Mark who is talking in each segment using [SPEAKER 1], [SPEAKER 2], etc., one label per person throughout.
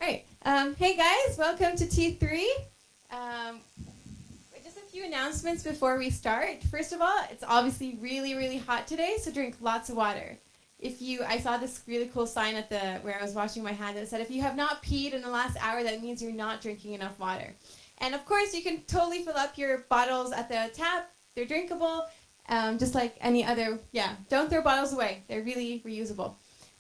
[SPEAKER 1] All right. Hey guys, welcome to T3. Just a few announcements before we start. First of all, it's obviously really, really hot today, so drink lots of water. I saw this really cool sign at where I was washing my hand that said, if you have not peed in the last hour, that means you're not drinking enough water. And of course, you can totally fill up your bottles at the tap. They're drinkable, just like any other. Yeah, don't throw bottles away. They're really reusable.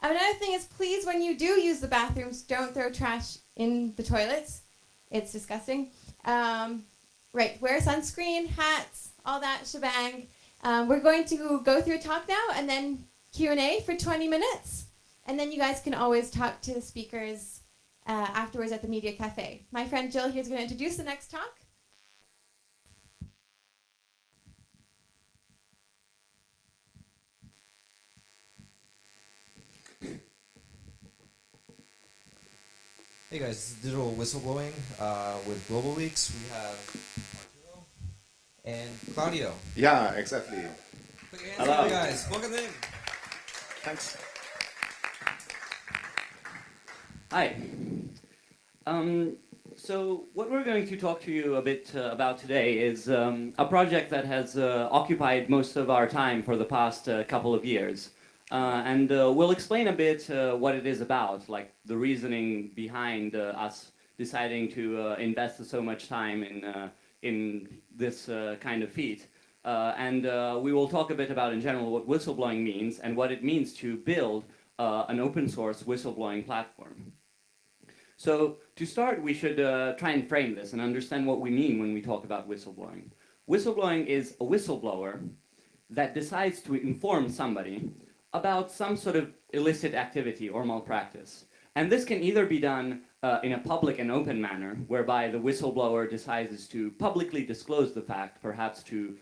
[SPEAKER 1] Another thing is, please, when you do use the bathrooms, don't throw trash in the toilets. It's disgusting. Right, wear sunscreen, hats, all that shebang. We're going to go through a talk now and then Q&A for 20 minutes. And then you guys can always talk to the speakers afterwards at the Media Cafe. My friend Jill here is going to introduce the next talk.
[SPEAKER 2] Hey guys, this is Digital Whistleblowing with globaleaks. We have Arturo and Claudio.
[SPEAKER 3] Yeah, exactly.
[SPEAKER 2] Put your hands
[SPEAKER 3] Hello.
[SPEAKER 2] together, guys. Welcome in.
[SPEAKER 3] Thanks.
[SPEAKER 4] Hi. So what we're going to talk to you a bit about today is a project that has occupied most of our time for the past couple of years. And we'll explain a bit what it is about, like the reasoning behind us deciding to invest so much time in this kind of feat. And we will talk a bit about, in general, what whistleblowing means and what it means to build an open source whistleblowing platform. So to start, we should try and frame this and understand what we mean when we talk about whistleblowing. Whistleblowing is a whistleblower that decides to inform somebody about some sort of illicit activity or malpractice. And this can either be done in a public and open manner, whereby the whistleblower decides to publicly disclose the fact, perhaps to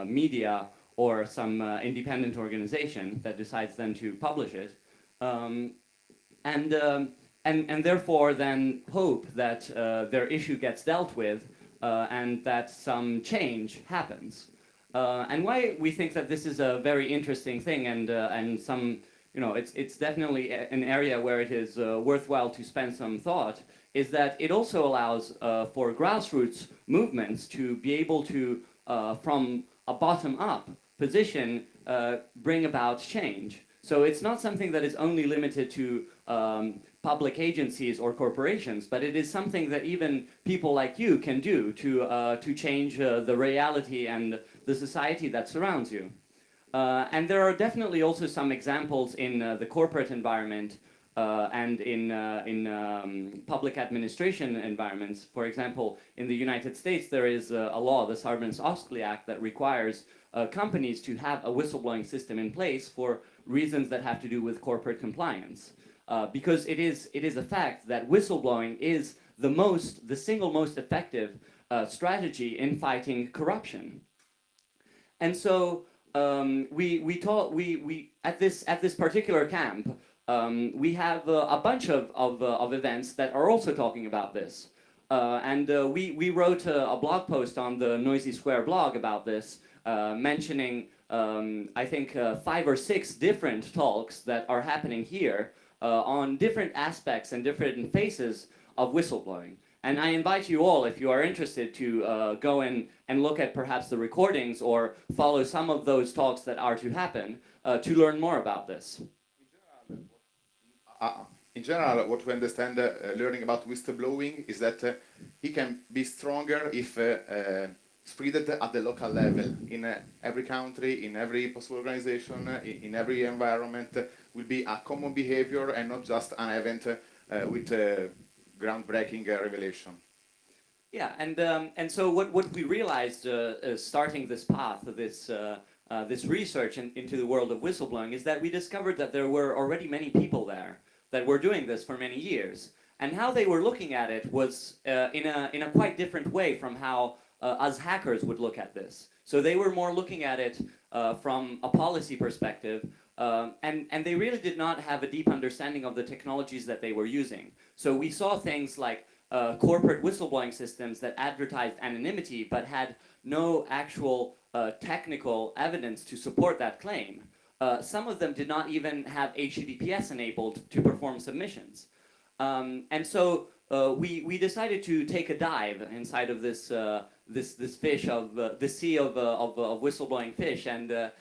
[SPEAKER 4] media or some independent organization that decides then to publish it, and therefore then hope that their issue gets dealt with and that some change happens. And why we think that this is a very interesting thing and some, it's definitely an area where it is worthwhile to spend some thought, is that it also allows for grassroots movements to be able to, from a bottom-up position, bring about change. So it's not something that is only limited to public agencies or corporations, but it is something that even people like you can do to change the reality and the society that surrounds you. And there are definitely also some examples in the corporate environment and in public administration environments. For example, in the United States, there is a law, the Sarbanes-Oxley Act, that requires companies to have a whistleblowing system in place for reasons that have to do with corporate compliance. Because it is a fact that whistleblowing is the single most effective strategy in fighting corruption. And so we at this particular camp, we have a bunch of events that are also talking about this. And we wrote a blog post on the Noisy Square blog about this, mentioning, I think, 5 or 6 different talks that are happening here on different aspects and different phases of whistleblowing. And I invite you all, if you are interested, to go in and look at perhaps the recordings or follow some of those talks that are to happen to learn more about this.
[SPEAKER 3] In general, what we understand learning about whistleblowing is that he can be stronger if spread at the local level. In every country, in every possible organization, in every environment, will be a common behavior and not just an event with groundbreaking revelation.
[SPEAKER 4] Yeah, and so what we realized starting this path, this research into the world of whistleblowing, is that we discovered that there were already many people there that were doing this for many years, and how they were looking at it was in a quite different way from how us hackers would look at this. So they were more looking at it from a policy perspective, and they really did not have a deep understanding of the technologies that they were using. So we saw things like corporate whistleblowing systems that advertised anonymity but had no actual technical evidence to support that claim. Some of them did not even have HTTPS enabled to perform submissions. And so we decided to take a dive inside of this fish of the sea of whistleblowing fish, and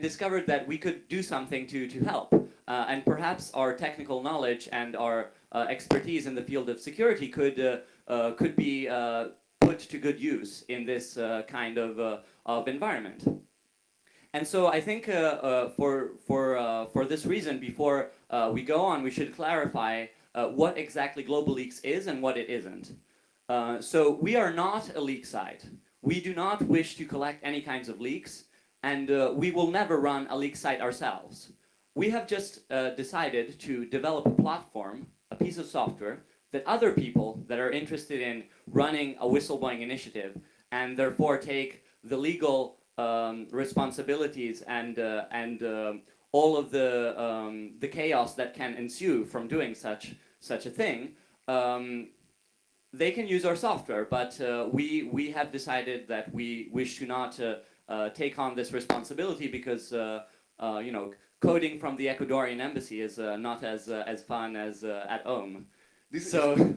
[SPEAKER 4] discovered that we could do something to help. And perhaps our technical knowledge and our expertise in the field of security could be put to good use in this kind of environment. And so I think for this reason, before we go on, we should clarify what exactly globaleaks is and what it isn't. So we are not a leak site. We do not wish to collect any kinds of leaks, and we will never run a leak site ourselves. We have just decided to develop a platform, a piece of software, that other people that are interested in running a whistleblowing initiative and therefore take the legal responsibilities and all of the chaos that can ensue from doing such a thing, they can use our software. But we have decided that we wish to not take on this responsibility because you know, coding from the Ecuadorian embassy is not as fun as at home.
[SPEAKER 3] This
[SPEAKER 4] So.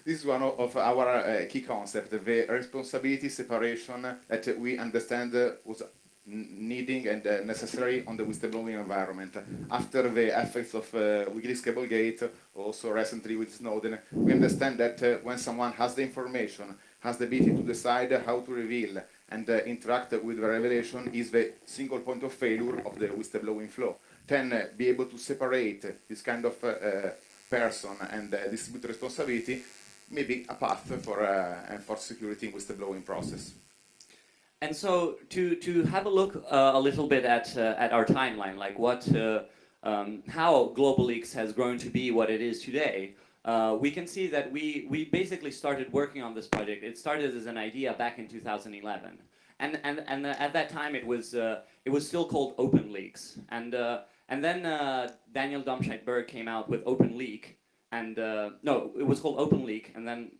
[SPEAKER 3] This is one of our key concepts, the responsibility separation that we understand was needing and necessary on the whistleblowing environment. After the effects of WikiLeaks Cablegate, also recently with Snowden, we understand that when someone has the information, has the ability to decide how to reveal and interact with the revelation is the single point of failure of the whistleblowing flow. Then be able to separate this kind of person and distribute responsibility, maybe a path for security in whistleblowing process.
[SPEAKER 4] And so to have a look a little bit at our timeline, like how globaleaks has grown to be what it is today, we can see that we basically started working on this project. It started as an idea back in 2011, and at that time it was still called OpenLeaks, and then Daniel Domscheit-Berg came out with OpenLeak. And no, it was called OpenLeak, and then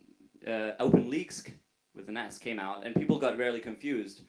[SPEAKER 4] OpenLeaks with an S came out, and people got really confused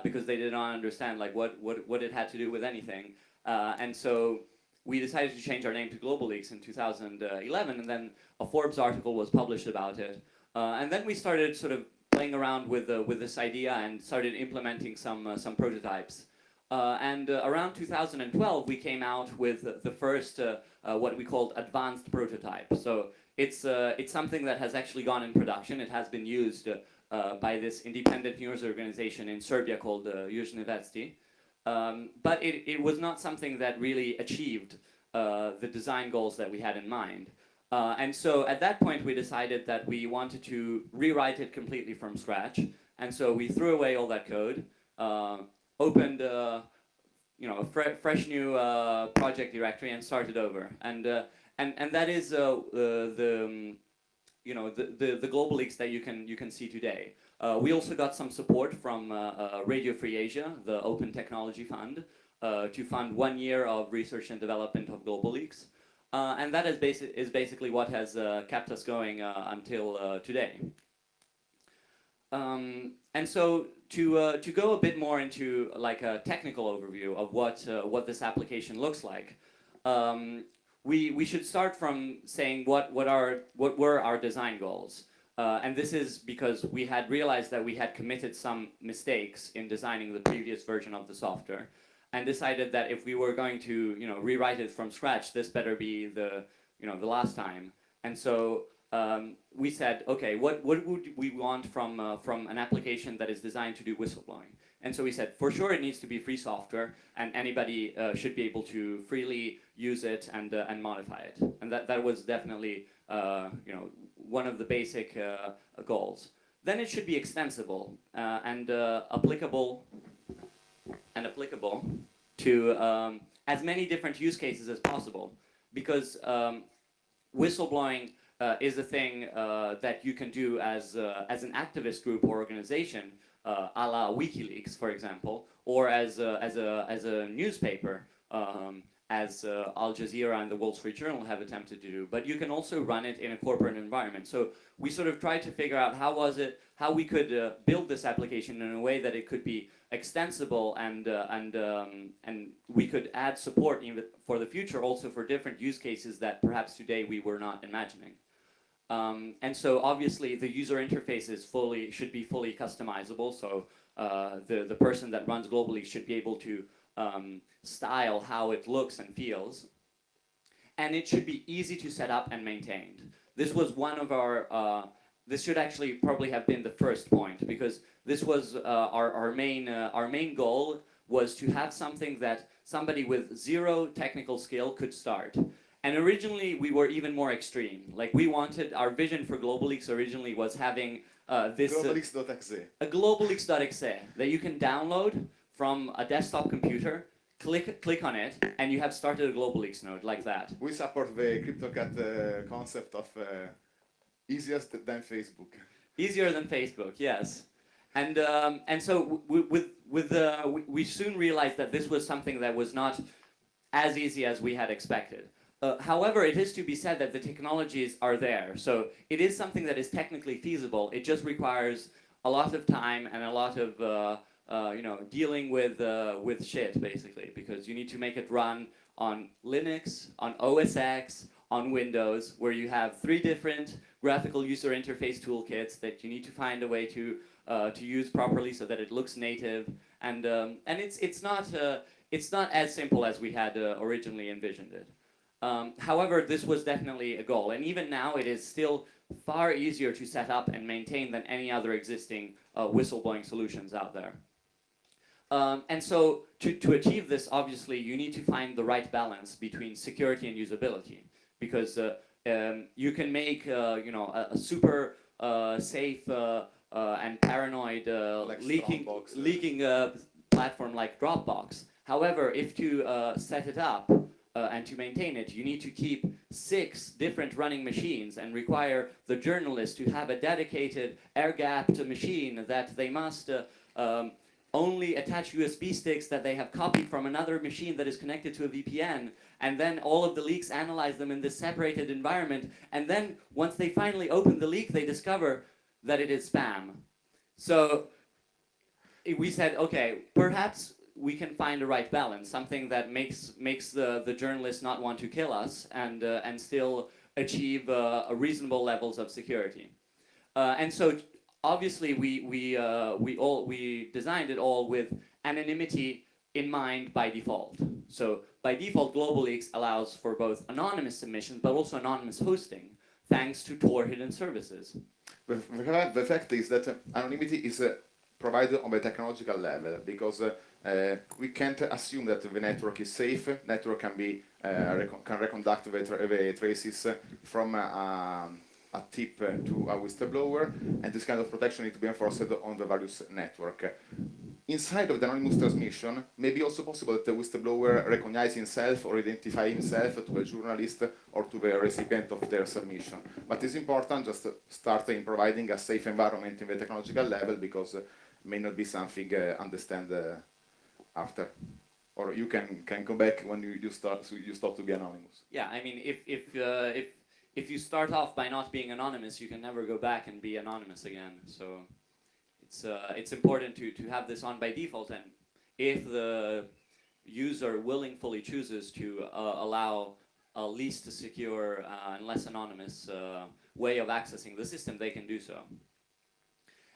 [SPEAKER 4] because they did not understand like what it had to do with anything. And so we decided to change our name to globaleaks in 2011, and then a Forbes article was published about it. And then we started sort of playing around with this idea and started implementing some prototypes. And around 2012, we came out with the first what we called advanced prototype. So it's something that has actually gone in production. It has been used by this independent news organization in Serbia called Južne Vesti. But it was not something that really achieved the design goals that we had in mind. And so at that point, we decided that we wanted to rewrite it completely from scratch. And so we threw away all that code, opened you know, a fresh new project directory and started over. And that is you know, the globaleaks that you can see today. We also got some support from Radio Free Asia, the Open Technology Fund, to fund 1 year of research and development of globaleaks. And that is basically what has kept us going until today. And so to go a bit more into like a technical overview of what this application looks like, we should start from saying what were our design goals. And this is because we had realized that we had committed some mistakes in designing the previous version of the software, and decided that if we were going to rewrite it from scratch, this better be the last time. And so we said, okay, what would we want from an application that is designed to do whistleblowing? And so we said, for sure, it needs to be free software, and anybody should be able to freely use it and modify it. And that was definitely one of the basic goals. Then it should be extensible and applicable to as many different use cases as possible, because whistleblowing is a thing that you can do as an activist group or organization, a la WikiLeaks, for example, or as a newspaper, as Al Jazeera and the Wall Street Journal have attempted to do, but you can also run it in a corporate environment. So we sort of tried to figure out how we could build this application in a way that it could be extensible and we could add support even for the future also for different use cases that perhaps today we were not imagining. And so obviously the user interface should be fully customizable. So the person that runs globally should be able to style how it looks and feels. And it should be easy to set up and maintain. This was one of our, this should actually probably have been the first point, because this was our main goal was to have something that somebody with zero technical skill could start. And originally we were even more extreme. Like we wanted, our vision for globaleaks originally was having this
[SPEAKER 3] globaleaks.exe.
[SPEAKER 4] a globaleaks.exe that you can download from a desktop computer, click on it, and you have started a globaleaks node like that.
[SPEAKER 3] We support the CryptoCat concept of easiest than Facebook.
[SPEAKER 4] Easier than Facebook, yes. And so we soon realized that this was something that was not as easy as we had expected. However, it is to be said that the technologies are there. So it is something that is technically feasible. It just requires a lot of time and a lot of dealing with shit, basically, because you need to make it run on Linux, on OS X, on Windows, where you have 3 different graphical user interface toolkits that you need to find a way to use properly so that it looks native. And it's not as simple as we had originally envisioned it. However, this was definitely a goal, and even now it is still far easier to set up and maintain than any other existing whistleblowing solutions out there. And so to achieve this, obviously, you need to find the right balance between security and usability, because you can make a super safe and paranoid
[SPEAKER 3] Like
[SPEAKER 4] leaking platform like Dropbox. However, if to set it up and to maintain it, you need to keep 6 different running machines and require the journalist to have a dedicated air-gapped machine that they must only attach USB sticks that they have copied from another machine that is connected to a VPN, and then all of the leaks analyze them in this separated environment, and then once they finally open the leak, they discover that it is spam. So we said, okay, perhaps we can find a right balance, something that makes the journalist not want to kill us and still achieve reasonable levels of security. And so obviously we designed it all with anonymity in mind by default. So by default, globaleaks allows for both anonymous submissions but also anonymous hosting, thanks to Tor hidden services.
[SPEAKER 3] The fact is that anonymity is provided on the technological level, because we can't assume that the network is safe. Network can be can reconduct the traces from a tip to a whistleblower, and this kind of protection needs to be enforced on the various network. Inside of the anonymous transmission, may be also possible that the whistleblower recognize himself or identify himself to the journalist or to the recipient of their submission. But it's important just to start in providing a safe environment in the technological level, because may not be something understand after, or you can come back when you stop to be anonymous.
[SPEAKER 4] Yeah, I mean, if you start off by not being anonymous, you can never go back and be anonymous again. So it's important to have this on by default, and if the user willingly chooses to allow a least secure and less anonymous way of accessing the system, they can do so.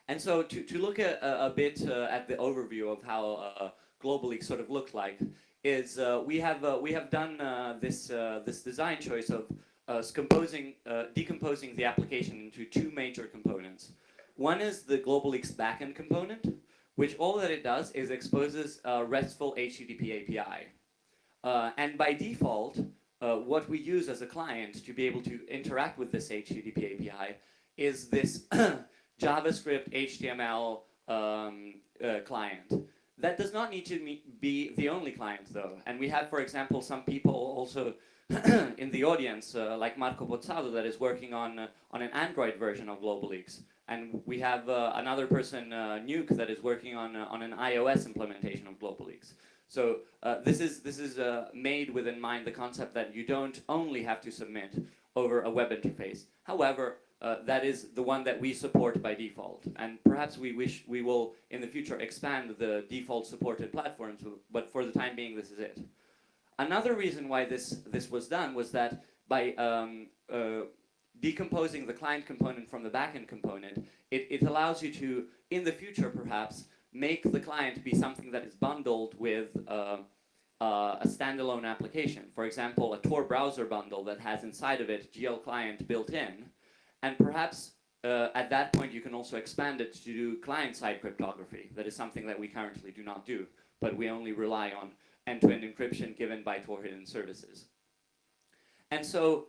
[SPEAKER 4] And so to look at a bit at the overview of how globaleaks sort of look like, is we have done this design choice of decomposing the application into 2 major components. One is the globaleaks backend component, which all that it does is exposes a RESTful HTTP API. And by default, what we use as a client to be able to interact with this HTTP API is this JavaScript HTML client. That does not need to be the only client, though. And we have, for example, some people also in the audience, like Marco Pozzado, that is working on an Android version of globaleaks. And we have another person, Nuke, that is working on an iOS implementation of globaleaks. So this is made with in mind the concept that you don't only have to submit over a web interface. However, that is the one that we support by default, and perhaps we will in the future expand the default supported platforms. But for the time being, this is it. Another reason why this was done was that by decomposing the client component from the backend component, it allows you to, in the future perhaps, make the client be something that is bundled with a standalone application. For example, a Tor browser bundle that has inside of it GL client built in, and perhaps at that point you can also expand it to do client-side cryptography. That is something that we currently do not do, but we only rely on end-to-end encryption given by Tor hidden services. And so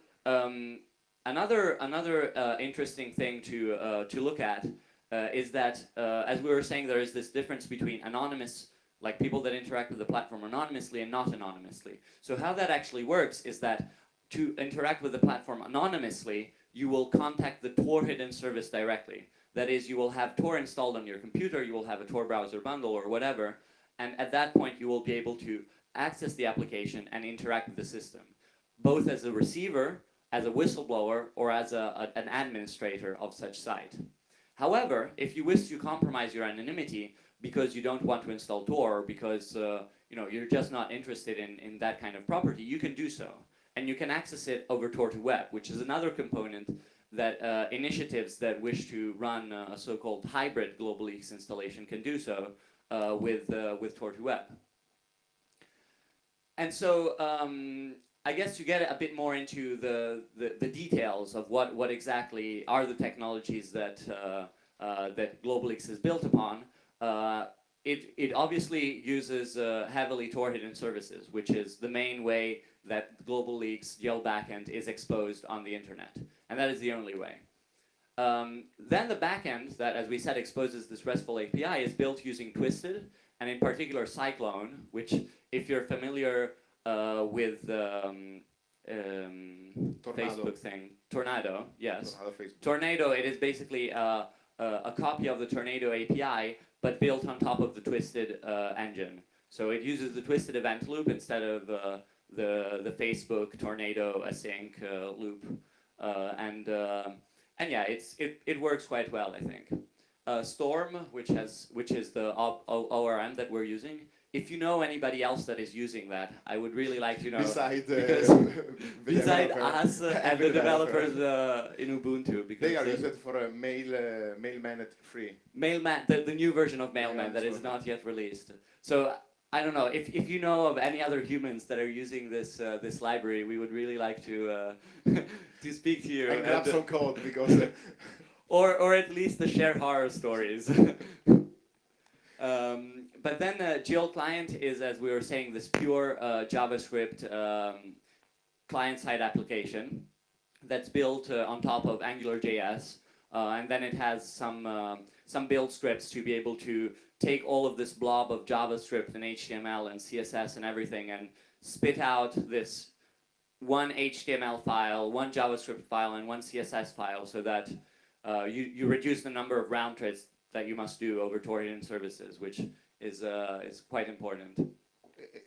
[SPEAKER 4] another interesting thing to look at is that, as we were saying, there is this difference between anonymous, like people that interact with the platform anonymously and not anonymously. So how that actually works is that to interact with the platform anonymously, you will contact the Tor hidden service directly. That is, you will have Tor installed on your computer, you will have a Tor browser bundle or whatever, and at that point you will be able to access the application and interact with the system, both as a receiver, as a whistleblower, or as an administrator of such site. However, if you wish to compromise your anonymity because you don't want to install Tor, or because you're just not interested in that kind of property, you can do so. And you can access it over Tor to Web, which is another component that initiatives that wish to run a so-called hybrid globaleaks installation can do so with Tor to Web. And so I guess to get a bit more into the details of what exactly are the technologies that that globaleaks is built upon, it obviously uses heavily Tor hidden services, which is the main way that globaleaks GL backend is exposed on the internet, and that is the only way. Then the backend that, as we said, exposes this RESTful API is built using Twisted, and in particular Cyclone, which, if you're familiar with Facebook thing, Tornado, yes. Tornado, it is basically a copy of the Tornado API, but built on top of the Twisted engine. So it uses the Twisted event loop instead of the Facebook Tornado async loop, and yeah, it works quite well, I think. Storm, which is the ORM that we're using. If you know anybody else that is using that, I would really like to know.
[SPEAKER 3] Beside
[SPEAKER 4] us and the developers in Ubuntu, because
[SPEAKER 3] they are used for a Mailman free.
[SPEAKER 4] Mailman, the new version of Mailman that is not yet released. So I don't know if you know of any other humans that are using this this library, we would really like to to speak to you.
[SPEAKER 3] And grab some code because.
[SPEAKER 4] Or at least to share horror stories. But then GL client is, as we were saying, this pure JavaScript client-side application that's built on top of AngularJS, and then it has some build scripts to be able to take all of this blob of JavaScript and HTML and CSS and everything and spit out this one HTML file, one JavaScript file, and one CSS file, so that you reduce the number of round trips that you must do over Tor hidden services, which is quite important.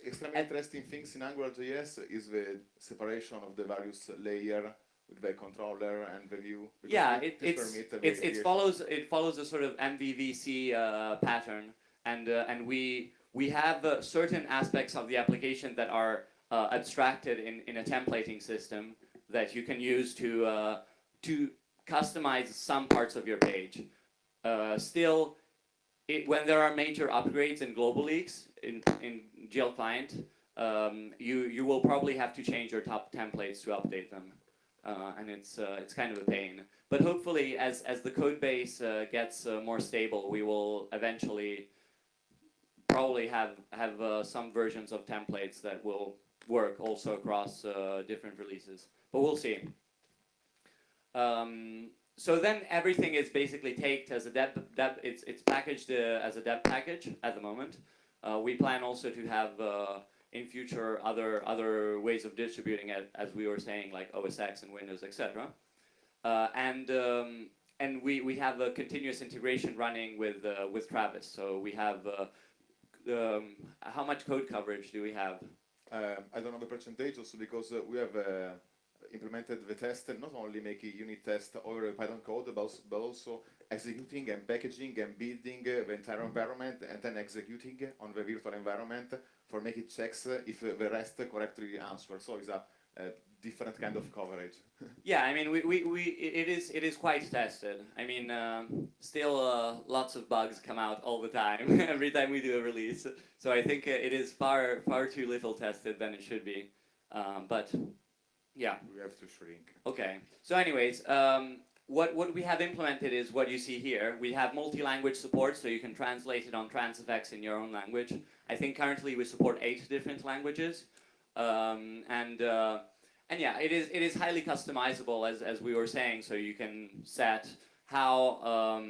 [SPEAKER 3] Extremely interesting things in AngularJS is the separation of the various layers with the controller and the view.
[SPEAKER 4] Yeah, it follows a sort of MVVC pattern, and we have certain aspects of the application that are abstracted in a templating system that you can use to customize some parts of your page. Still, when there are major upgrades in globaleaks in GL client, you will probably have to change your top templates to update them, and it's kind of a pain. But hopefully, as the code base gets more stable, we will eventually probably have some versions of templates that will work also across different releases. But we'll see. So then everything is basically taken as a it's packaged as a dev package at the moment. We plan also to have in future other ways of distributing it, as we were saying, like OS X and Windows, etc. And we have a continuous integration running with Travis. So we have how much code coverage do we have?
[SPEAKER 3] I don't know the percentage also because we have implemented the test not only making unit test over Python code but also executing and packaging and building the entire environment and then executing on the virtual environment for making checks if the rest correctly answer. So it's a different kind of coverage.
[SPEAKER 4] Yeah, I mean, it is quite tested. I mean, still lots of bugs come out all the time every time we do a release. So I think it is far too little tested than it should be. But yeah.
[SPEAKER 3] We have to shrink.
[SPEAKER 4] Okay. So anyways, what we have implemented is what you see here. We have multi-language support, so you can translate it on Transifex in your own language. I think currently we support 8 different languages, and yeah, it is highly customizable as we were saying. So you can set how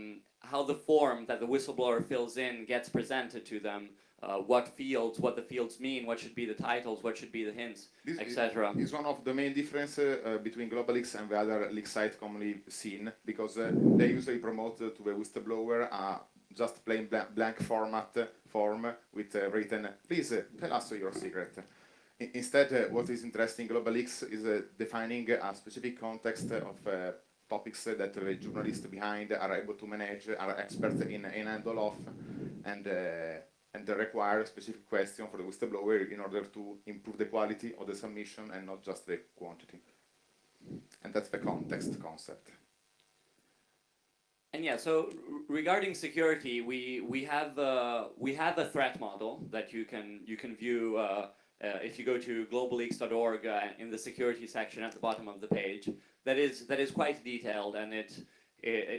[SPEAKER 4] the form that the whistleblower fills in gets presented to them. What the fields mean, what should be the titles, what should be the hints, etc.
[SPEAKER 3] Is one of the main differences between globaleaks and the other leak site commonly seen, because they usually promote to the whistleblower just plain blank form with written, please tell us your secret. Instead, what is interesting in globaleaks is defining a specific context of topics that the journalists behind are able to manage, are experts in handle off, and they require a specific question for the whistleblower in order to improve the quality of the submission and not just the quantity. And that's the context concept.
[SPEAKER 4] And yeah, so regarding security, we have a threat model that you can view if you go to globaleaks.org in the security section at the bottom of the page. That is quite detailed, and it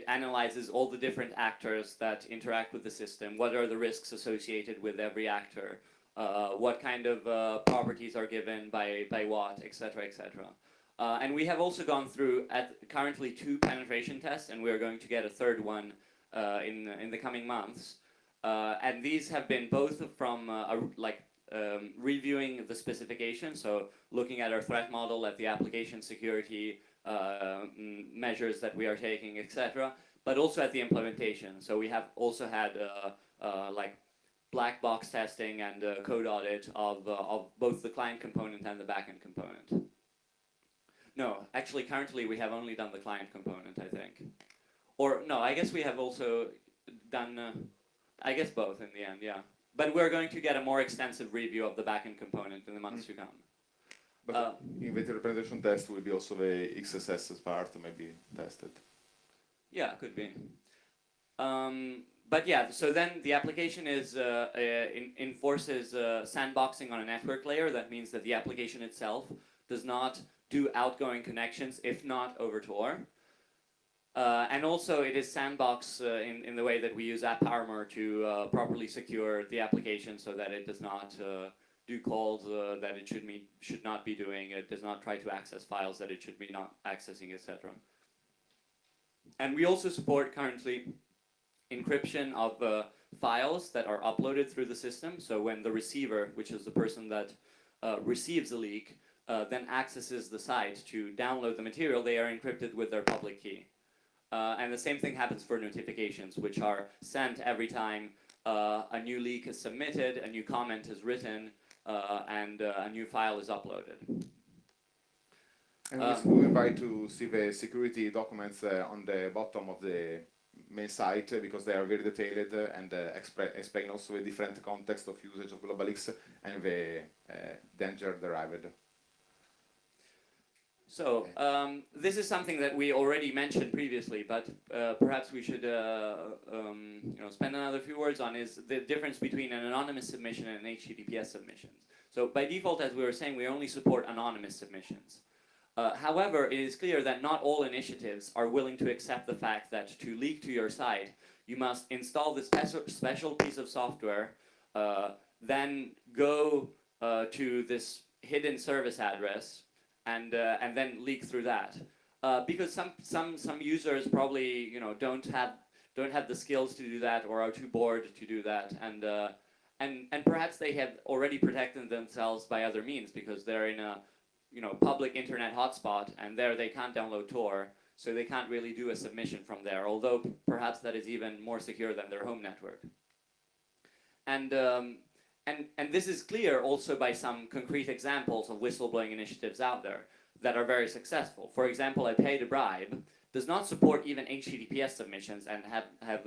[SPEAKER 4] analyzes all the different actors that interact with the system. What are the risks associated with every actor? What kind of properties are given by what, etc., etc. And we have also gone through currently 2 penetration tests, and we are going to get a 3rd one in the coming months. And these have been both from reviewing the specification, so looking at our threat model, at the application security measures that we are taking, etc., but also at the implementation. So we have also had like black box testing and code audit of both the client component and the backend component. No, actually, currently we have only done the client component, I think. Or no, I guess we have also done, I guess both in the end, yeah. But we're going to get a more extensive review of the backend component in the months to come.
[SPEAKER 3] But in the representation test will be also the XSS part maybe tested.
[SPEAKER 4] Yeah, could be. But yeah, so then the application is enforces sandboxing on a network layer. That means that the application itself does not do outgoing connections if not over Tor. And also it is sandbox in the way that we use AppArmor to properly secure the application so that it does not do calls that it should not be doing. It does not try to access files that it should be not accessing, etc. And we also support currently encryption of files that are uploaded through the system. So when the receiver, which is the person that receives the leak, then accesses the site to download the material, they are encrypted with their public key. And the same thing happens for notifications, which are sent every time a new leak is submitted, a new comment is written, and a new file is uploaded.
[SPEAKER 3] And we invite to see the security documents on the bottom of the main site because they are very detailed and explain also the different context of usage of globaleaks and the danger derived.
[SPEAKER 4] So this is something that we already mentioned previously, but perhaps we should spend another few words on is the difference between an anonymous submission and an HTTPS submission. So by default, as we were saying, we only support anonymous submissions. However, it is clear that not all initiatives are willing to accept the fact that to leak to your site, you must install this special piece of software, then go to this hidden service address, and then leak through that, because some users probably don't have the skills to do that or are too bored to do that, and perhaps they have already protected themselves by other means because they're in a public internet hotspot and there they can't download Tor, so they can't really do a submission from there. Although perhaps that is even more secure than their home network. And, and this is clear also by some concrete examples of whistleblowing initiatives out there that are very successful. For example, I Paid a Bribe does not support even HTTPS submissions and have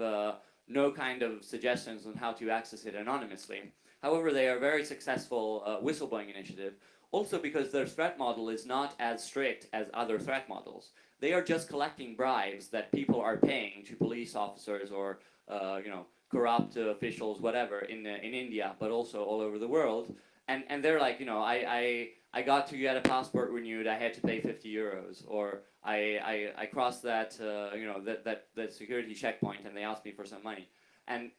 [SPEAKER 4] no kind of suggestions on how to access it anonymously. However, they are a very successful whistleblowing initiative, also because their threat model is not as strict as other threat models. They are just collecting bribes that people are paying to police officers or corrupt officials, whatever, in India, but also all over the world. And they're like, I got to get a passport renewed, I had to pay 50 euros, or I crossed that that security checkpoint and they asked me for some money. And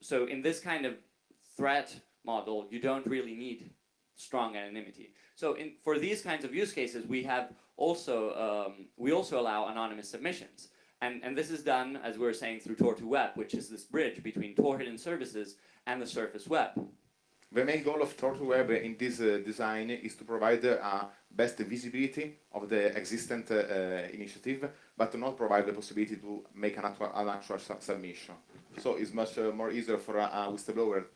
[SPEAKER 4] so in this kind of threat model, you don't really need strong anonymity. So for these kinds of use cases, we also allow anonymous submissions. And this is done, as we were saying, through Tor2Web, which is this bridge between Tor hidden services and the surface web.
[SPEAKER 3] The main goal of Tor2Web in this design is to provide best visibility of the existent initiative, but to not provide the possibility to make an actual submission. So it's much more easier for a whistleblower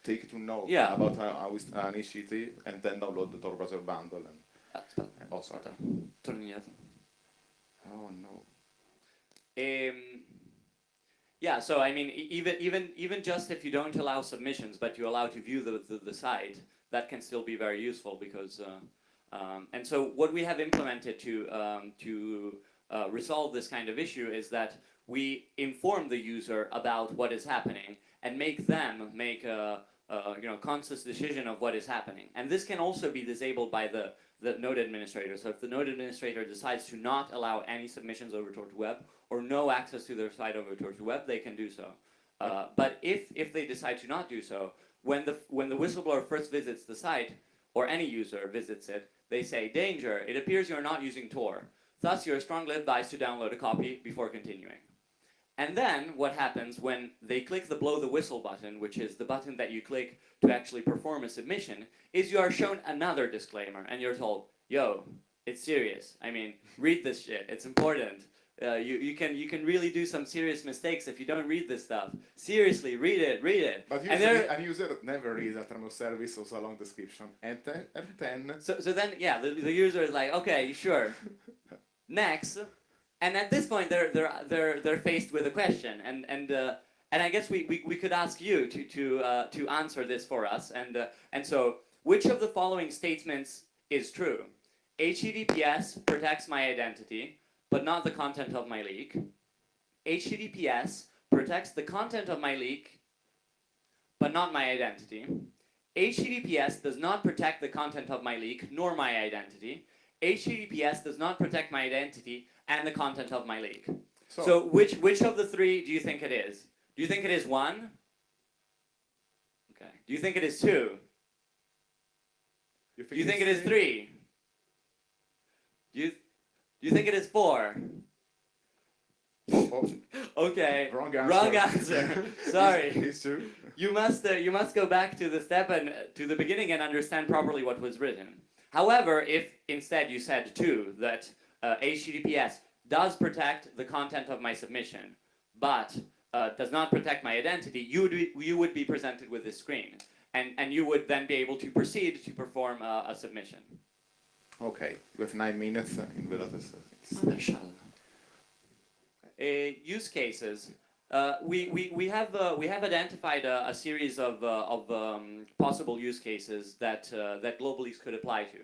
[SPEAKER 3] take to know about an initiative and then download the Tor browser bundle. And also. Oh no.
[SPEAKER 4] Yeah, so I mean, even just if you don't allow submissions, but you allow to view the site, that can still be very useful because, and so what we have implemented to resolve this kind of issue is that we inform the user about what is happening and make them make a conscious decision of what is happening. And this can also be disabled by the node administrator. So if the node administrator decides to not allow any submissions over Tor2Web or no access to their site over Tor2Web, they can do so. But if they decide to not do so, when the whistleblower first visits the site, or any user visits it, they say, danger, it appears you're not using Tor. Thus, you're strongly advised to download a copy before continuing. And then what happens when they click the blow the whistle button, which is the button that you click to actually perform a submission, is you are shown another disclaimer and you're told, yo, it's serious. I mean, read this shit. It's important. You can really do some serious mistakes if you don't read this stuff. Seriously, read it.
[SPEAKER 3] But usually, a user never reads a term of service or a long description. And then...
[SPEAKER 4] So then, yeah, the user is like, okay, sure. Next. And at this point, they're faced with a question, and I guess we could ask you to answer this for us. And so, which of the following statements is true? HTTPS protects my identity, but not the content of my leak. HTTPS protects the content of my leak, but not my identity. HTTPS does not protect the content of my leak, nor my identity. HTTPS does not protect my identity and the content of my leak. So which of the three do you think it is? Do you think it is 1? Okay. Do you think it is 2? Do you think it is 3? Do you think it is 4?
[SPEAKER 3] Oh.
[SPEAKER 4] Okay.
[SPEAKER 3] Wrong answer.
[SPEAKER 4] Sorry.
[SPEAKER 3] It's true.
[SPEAKER 4] You must go back to the step and to the beginning and understand properly what was written. However, if instead you said 2, that HTTPS does protect the content of my submission, but does not protect my identity, you would be presented with this screen, and you would then be able to proceed to perform a submission.
[SPEAKER 3] Okay, we have 9 minutes in the data set.
[SPEAKER 4] Use cases. We have identified a series of possible use cases that globaleaks could apply to,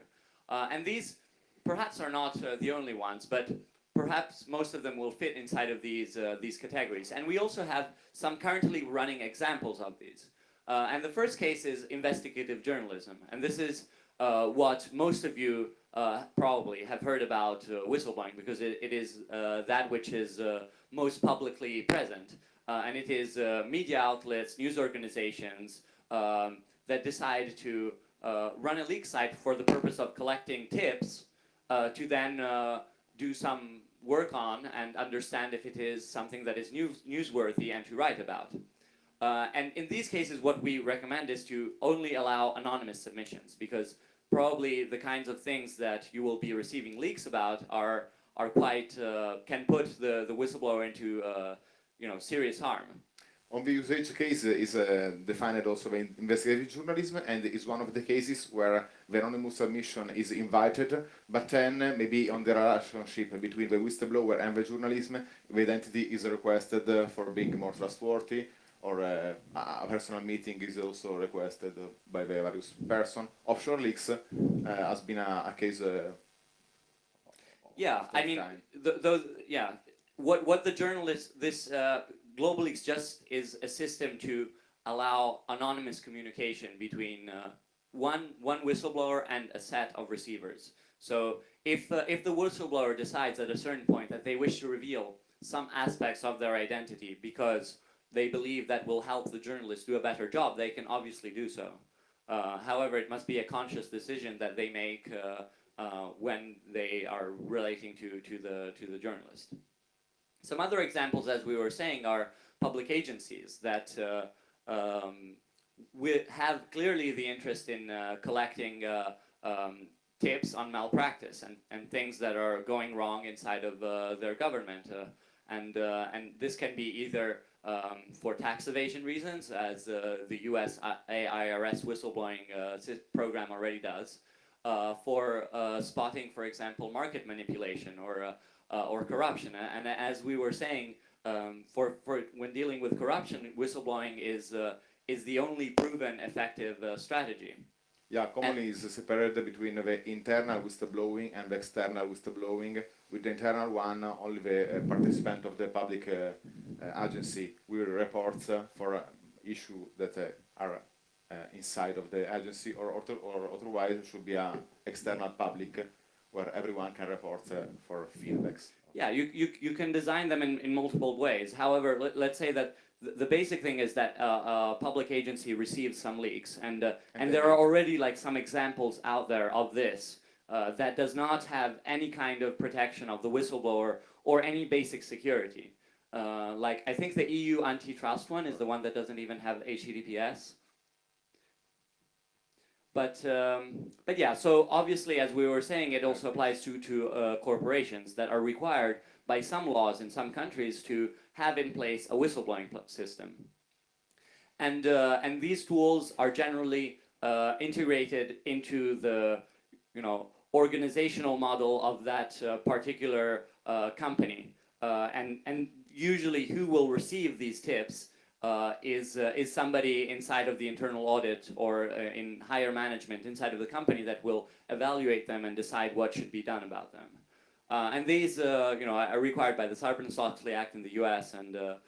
[SPEAKER 4] and these perhaps are not the only ones, but perhaps most of them will fit inside of these categories. And we also have some currently running examples of these. And the first case is investigative journalism, and this is what most of you probably have heard about whistleblowing, because it is that which is most publicly present. And it is media outlets, news organizations that decide to run a leak site for the purpose of collecting tips to then do some work on and understand if it is something that is newsworthy and to write about. And in these cases, what we recommend is to only allow anonymous submissions, because probably the kinds of things that you will be receiving leaks about are quite can put the whistleblower into serious harm.
[SPEAKER 3] On the usage case is defined also by investigative journalism, and is one of the cases where the anonymous submission is invited, but then maybe on the relationship between the whistleblower and the journalism, the identity is requested for being more trustworthy, or a personal meeting is also requested by the various person. Offshore leaks has been a case.
[SPEAKER 4] Yeah, I mean, those, yeah, what the journalist, this globaleaks just is a system to allow anonymous communication between one whistleblower and a set of receivers. So if the whistleblower decides at a certain point that they wish to reveal some aspects of their identity because they believe that will help the journalist do a better job, they can obviously do so. However, it must be a conscious decision that they make when they are relating to the journalist. Some other examples, as we were saying, are public agencies that have clearly the interest in collecting tips on malpractice and things that are going wrong inside of their government. And this can be either for tax evasion reasons, as the US IRS whistleblowing program already does, for spotting, for example, market manipulation or corruption. And as we were saying, for when dealing with corruption, whistleblowing is the only proven effective strategy.
[SPEAKER 3] Yeah, commonly is separated between the internal whistleblowing and the external whistleblowing. With the internal one, only the participant of the public agency will report for issue that are inside of the agency, or otherwise it should be an external public where everyone can report for feedbacks.
[SPEAKER 4] Yeah, you can design them in multiple ways. However, let's say that the basic thing is that a public agency receives some leaks, and there are already like some examples out there of this that does not have any kind of protection of the whistleblower or any basic security. Like I think the EU antitrust one is the one that doesn't even have HTTPS. But yeah, so obviously, as we were saying, it also applies to corporations that are required by some laws in some countries to have in place a whistleblowing system. And these tools are generally integrated into the organizational model of that particular company. And usually, who will receive these tips is somebody inside of the internal audit or in higher management inside of the company that will evaluate them and decide what should be done about them. And these, are required by the Sarbanes-Oxley Act in the U.S. and the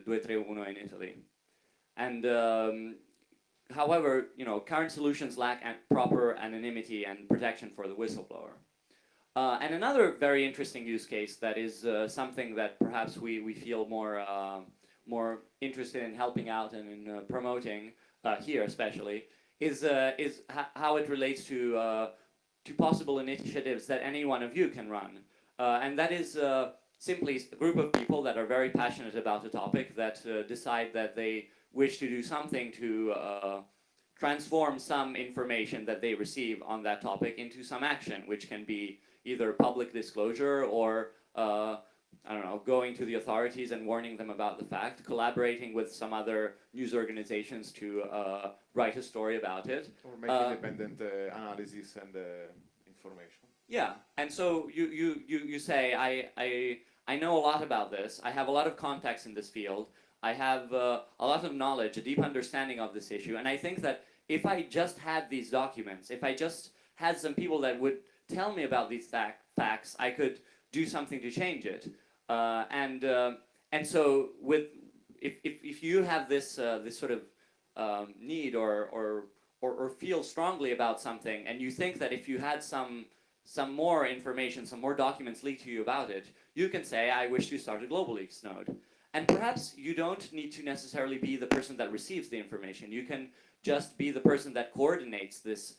[SPEAKER 4] 231 in Italy. And however, current solutions lack proper anonymity and protection for the whistleblower. And another very interesting use case that is something that perhaps we feel more interested in helping out and in promoting here, especially, is how it relates to possible initiatives that any one of you can run, and that is simply a group of people that are very passionate about a topic that decide that they wish to do something to transform some information that they receive on that topic into some action, which can be either public disclosure or I don't know, going to the authorities and warning them about the fact, collaborating with some other news organizations to write a story about it.
[SPEAKER 3] Or make independent analysis and information.
[SPEAKER 4] Yeah, and so you say, I know a lot about this, I have a lot of contacts in this field, I have a lot of knowledge, a deep understanding of this issue, and I think that if I just had these documents, if I just had some people that would tell me about these facts, I could do something to change it. And so if you have this this sort of need or feel strongly about something, and you think that if you had some more information, some more documents leaked to you about it, you can say, I wish to start a globaleaks node. And perhaps you don't need to necessarily be the person that receives the information. You can just be the person that coordinates this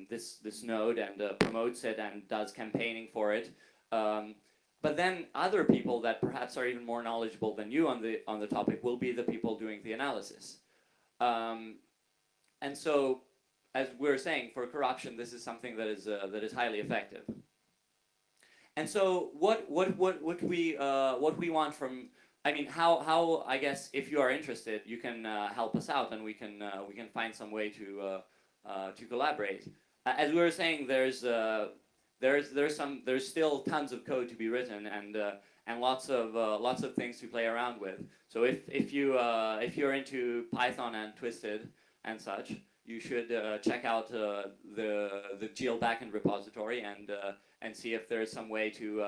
[SPEAKER 4] this node and promotes it and does campaigning for it. But then other people that perhaps are even more knowledgeable than you on the topic will be the people doing the analysis. And so, as we're saying, for corruption, this is something that is highly effective. And so, what we want I mean, how I guess if you are interested, you can help us out, and we can find some way to collaborate. As we were saying, there's still tons of code to be written, and lots of things to play around with. So if you're into Python and Twisted and such, you should check out the GL backend repository and see if there's some way to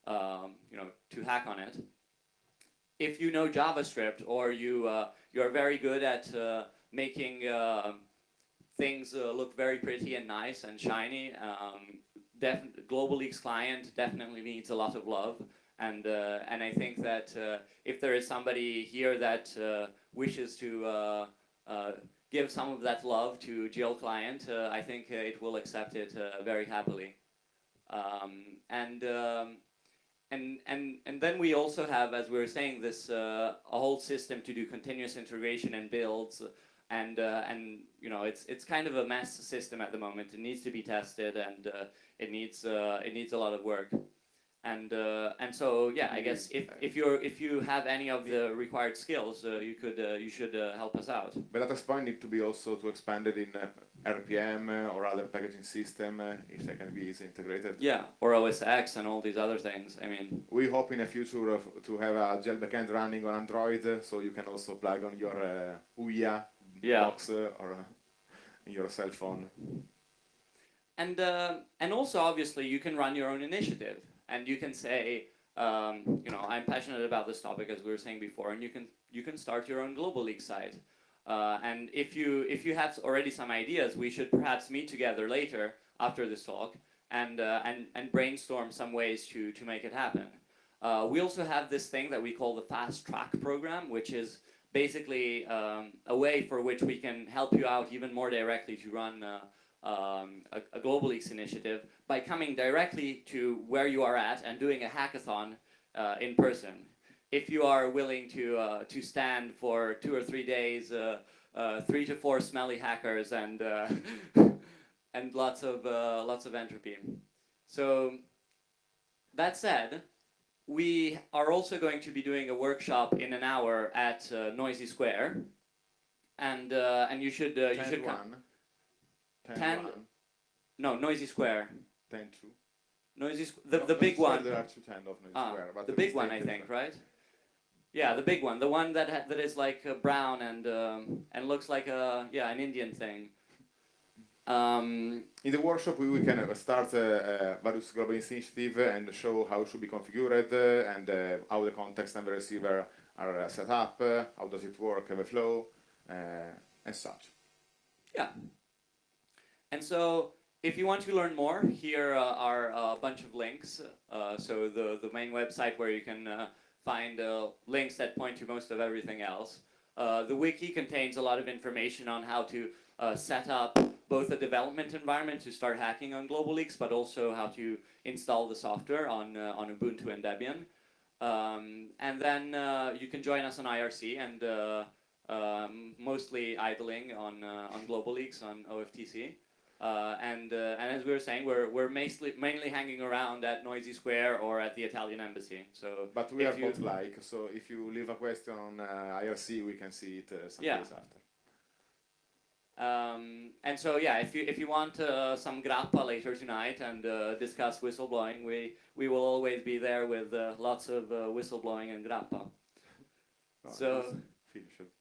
[SPEAKER 4] to hack on it. If you know JavaScript, or you're very good at making things look very pretty and nice and shiny, globaleaks client definitely needs a lot of love. And I think that if there is somebody here that wishes to give some of that love to GL client, I think it will accept it very happily. And then we also have, as we were saying, this a whole system to do continuous integration and builds, and it's kind of a mess system at the moment. It needs to be tested, and it needs a lot of work. And so yeah, I guess if you have any of the required skills, you should help us out.
[SPEAKER 3] But at this point need to be also to expand it in RPM or other packaging system if they can be easily integrated.
[SPEAKER 4] Yeah, or OS X and all these other things. I mean,
[SPEAKER 3] we hope in the future to have a gel backend running on Android, so you can also plug on your UIA box or in your cell phone.
[SPEAKER 4] And also obviously you can run your own initiative. And you can say, I'm passionate about this topic, as we were saying before, and you can start your own globaleaks site. And if you have already some ideas, we should perhaps meet together later after this talk and brainstorm some ways to make it happen. We also have this thing that we call the fast track program, which is basically a way for which we can help you out even more directly to run a globaleaks initiative by coming directly to where you are at and doing a hackathon in person. If you are willing to stand for 2 or 3 days, 3 to 4 smelly hackers and and lots of entropy. So that said, we are also going to be doing a workshop in an hour at Noisy Square, and you should come. 10, no, Noisy Square.
[SPEAKER 3] 10-2.
[SPEAKER 4] The big one.
[SPEAKER 3] There are 2 10 of Noisy Square. But
[SPEAKER 4] the big one, I think, right? Yeah, the big one, the one that is like brown and looks like an Indian thing.
[SPEAKER 3] In the workshop, we can start various globaleaks initiative and show how it should be configured and how the context and the receiver are set up, how does it work, the flow, and such.
[SPEAKER 4] Yeah. And so, if you want to learn more, here are a bunch of links. So the main website where you can find links that point to most of everything else. The wiki contains a lot of information on how to set up both a development environment to start hacking on globaleaks, but also how to install the software on Ubuntu and Debian. And then you can join us on IRC and mostly idling on globaleaks on OFTC. And as we were saying, we're mainly hanging around at Noisy Square or at the Italian embassy. So,
[SPEAKER 3] but we are both like, so if you leave a question on IRC, we can see it some days after.
[SPEAKER 4] And so yeah, if you want some grappa later tonight and discuss whistleblowing, we will always be there with lots of whistleblowing and grappa.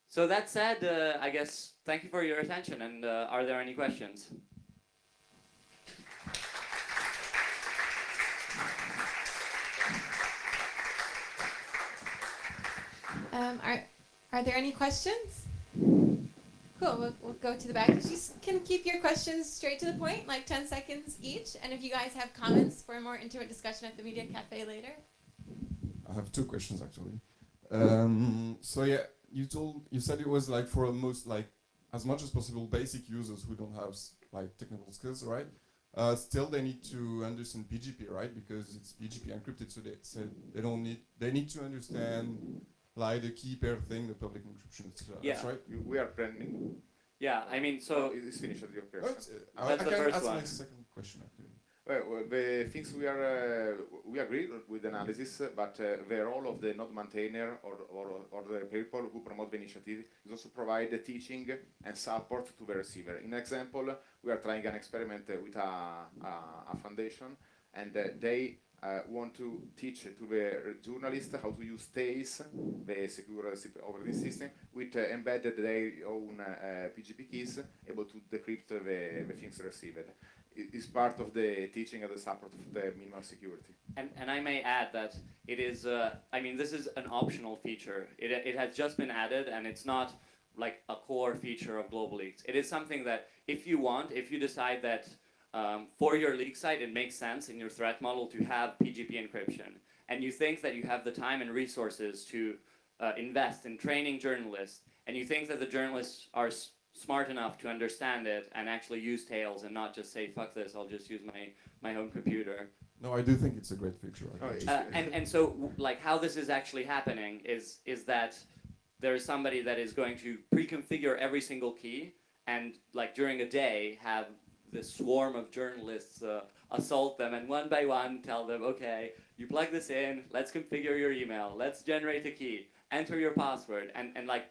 [SPEAKER 4] So that said, I guess thank you for your attention. And are there any questions?
[SPEAKER 1] Are there any questions? Cool, we'll go to the back. You can keep your questions straight to the point, like 10 seconds each. And if you guys have comments for a more intimate discussion at the Media Cafe later.
[SPEAKER 5] I have 2 questions actually. So yeah, you said it was like for almost like as much as possible basic users who don't have like technical skills, right? Still they need to understand PGP, right? Because it's PGP encrypted, so they need to understand like the key pair thing, the public encryption, etc.
[SPEAKER 4] Yeah.
[SPEAKER 5] That's right.
[SPEAKER 3] We are planning.
[SPEAKER 4] Yeah, I mean, so
[SPEAKER 3] it's finished your question.
[SPEAKER 5] I
[SPEAKER 4] the
[SPEAKER 5] can
[SPEAKER 4] first
[SPEAKER 5] ask
[SPEAKER 4] one.
[SPEAKER 5] my second question actually.
[SPEAKER 3] Well, the things we agree with the analysis, but the role of the node maintainer or the people who promote the initiative is also provide the teaching and support to the receiver. In example, we are trying an experiment with a foundation, and they want to teach to the journalist how to use TACE, the secure operating system, with embedded their own PGP keys, able to decrypt the things received. Is part of the teaching and the support of the minimal security.
[SPEAKER 4] And I may add that it is, I mean, this is an optional feature. It has just been added, and it's not like a core feature of globaleaks. It is something that if you want, if you decide that for your leak site, it makes sense in your threat model to have PGP encryption, and you think that you have the time and resources to invest in training journalists, and you think that the journalists are smart enough to understand it and actually use Tails and not just say, fuck this, I'll just use my home computer.
[SPEAKER 5] No, I do think it's a great feature.
[SPEAKER 4] And so, like, how this is actually happening is that there is somebody that is going to pre-configure every single key and, like, during a day have this swarm of journalists assault them and one by one tell them, okay, you plug this in, let's configure your email, let's generate a key, enter your password, and like,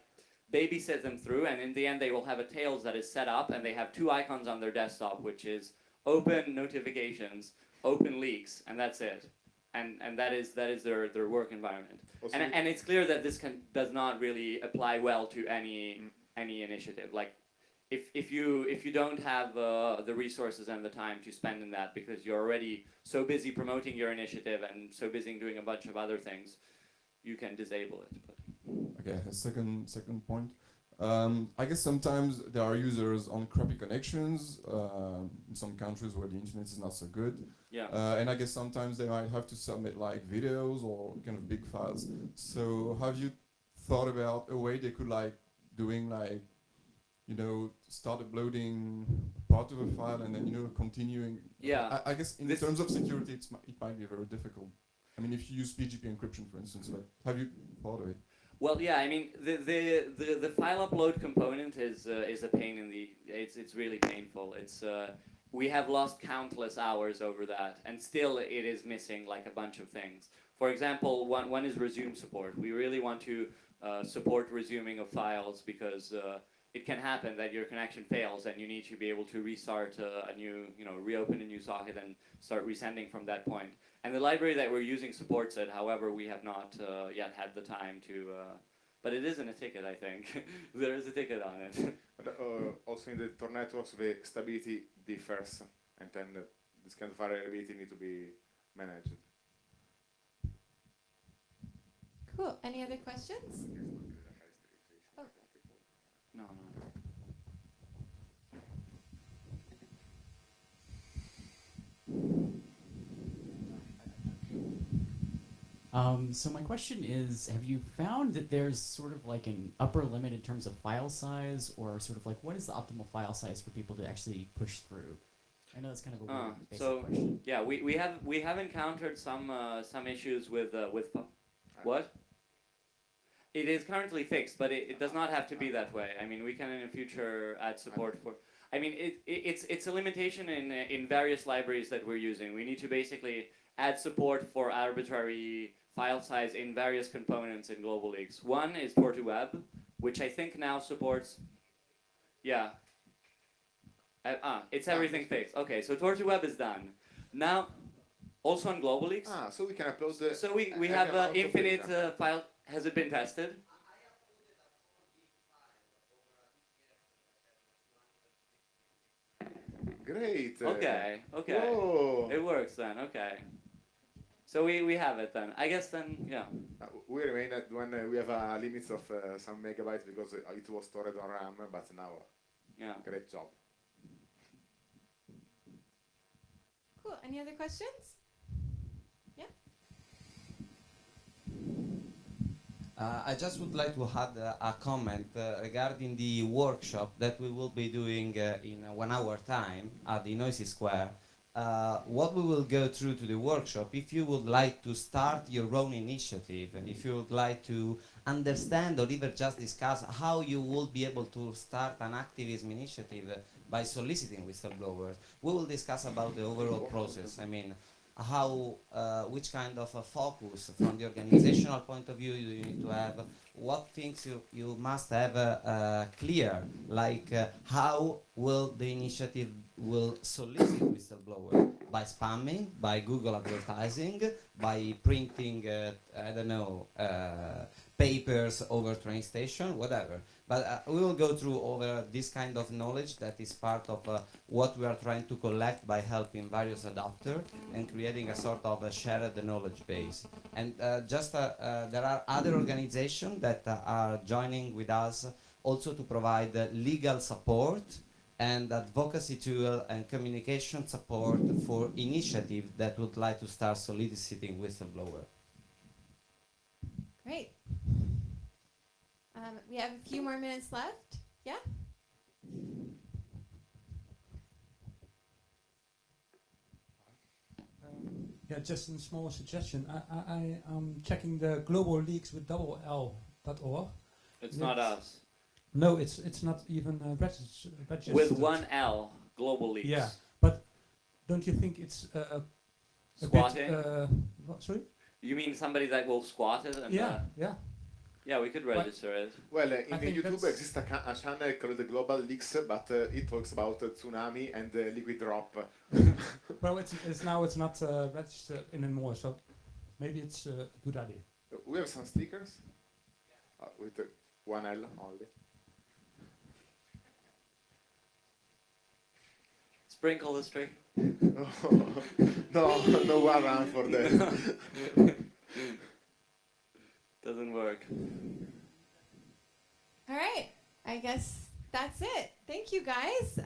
[SPEAKER 4] babysit them through, and in the end they will have a Tails that is set up, and they have two icons on their desktop, which is open notifications, open leaks, and that's it. And that is their work environment. And it's clear that this does not really apply well to any initiative. Like, if you don't have the resources and the time to spend in that because you're already so busy promoting your initiative and so busy doing a bunch of other things, you can disable it. But.
[SPEAKER 5] Okay, a second point. I guess sometimes there are users on crappy connections in some countries where the internet is not so good.
[SPEAKER 4] Yeah.
[SPEAKER 5] And I guess sometimes they might have to submit like videos or kind of big files. So have you thought about a way they could like doing like, you know, start uploading part of a file and then, you know, continuing?
[SPEAKER 4] Yeah.
[SPEAKER 5] I guess in terms of security, it might be very difficult. I mean, if you use PGP encryption, for instance, but have you thought of it?
[SPEAKER 4] Well, yeah, I mean, the file upload component is a pain in the. It's really painful. It's we have lost countless hours over that, and still it is missing like a bunch of things. For example, one is resume support. We really want to support resuming of files because it can happen that your connection fails and you need to be able to restart a new, reopen a new socket and start resending from that point. And the library that we're using supports it. However, we have not yet had the time to. But it is in a ticket, I think. There is a ticket on it.
[SPEAKER 3] But, also in the Tor networks, the stability differs, and then this kind of variability need to be managed.
[SPEAKER 1] Cool. Any other questions? Oh.
[SPEAKER 4] No.
[SPEAKER 6] So my question is, have you found that there's sort of like an upper limit in terms of file size, or sort of like what is the optimal file size for people to actually push through? I know that's kind of a weird basic question.
[SPEAKER 4] Yeah, we have encountered some issues with what? It is currently fixed, but it does not have to be that way. I mean, we can in the future add support for. I mean, it's a limitation in various libraries that we're using. We need to basically add support for arbitrary file size in various components in globaleaks. One is Tor2Web, which I think now supports. Yeah. It's everything fixed. Okay, so Tor2Web is done. Now, also on globaleaks.
[SPEAKER 3] So we can upload the.
[SPEAKER 4] So we have infinite file. Has it been tested?
[SPEAKER 3] Great.
[SPEAKER 4] Okay.
[SPEAKER 3] Whoa.
[SPEAKER 4] It works then. Okay. So we have it then. I guess then, yeah.
[SPEAKER 3] We remain at when we have a limit of some megabytes because it was stored on RAM, but now,
[SPEAKER 4] Yeah.
[SPEAKER 3] great job.
[SPEAKER 1] Cool. Any other questions? Yeah.
[SPEAKER 7] I just would like to add a comment regarding the workshop that we will be doing in 1 hour time at the Noisy Square. What we will go through to the workshop, if you would like to start your own initiative, and if you would like to understand or even just discuss how you will be able to start an activism initiative by soliciting whistleblowers. We will discuss about the overall process. I mean, how, which kind of a focus from the organizational point of view you need to have, what things you must have clear, like how will the initiative will solicit whistleblower, by spamming, by Google advertising, by printing, I don't know, papers over train station, whatever. But we will go through over this kind of knowledge that is part of what we are trying to collect by helping various adopters and creating a sort of a shared knowledge base. And there are other organizations that are joining with us also to provide legal support and advocacy tool and communication support for initiatives that would like to start soliciting whistleblower.
[SPEAKER 1] Great. We have a few more minutes left. Yeah?
[SPEAKER 8] Yeah, just a small suggestion. I am checking the globaleaks with double.l.org.
[SPEAKER 4] It's not us.
[SPEAKER 8] No, it's not even registered.
[SPEAKER 4] With one L, globaleaks.
[SPEAKER 8] Yeah, but don't you think it's a
[SPEAKER 4] Squatting?
[SPEAKER 8] bit, what, sorry?
[SPEAKER 4] You mean somebody that will squat it? And,
[SPEAKER 8] Yeah, yeah.
[SPEAKER 4] yeah, we could register it.
[SPEAKER 3] Well,
[SPEAKER 8] I
[SPEAKER 3] in
[SPEAKER 8] think
[SPEAKER 3] YouTube
[SPEAKER 8] that's-
[SPEAKER 3] exists a channel called the Global Leaks, but it talks about tsunami and liquid drop.
[SPEAKER 8] Well, it's now it's not registered anymore, so maybe it's a good idea.
[SPEAKER 3] We have some stickers with one L only.
[SPEAKER 4] Sprinkle the string.
[SPEAKER 3] No one run for that.
[SPEAKER 4] Doesn't work.
[SPEAKER 1] All right. I guess that's it. Thank you, guys.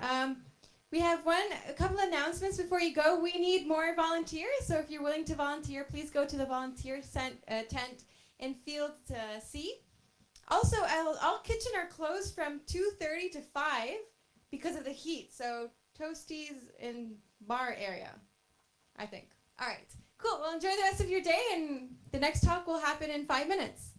[SPEAKER 1] We have a couple announcements before you go. We need more volunteers, so if you're willing to volunteer, please go to the volunteer tent in Field C. Also, all kitchen are closed from 2:30 to 5 because of the heat. So Toasties in bar area, I think. All right, cool. Well, enjoy the rest of your day, and the next talk will happen in 5 minutes.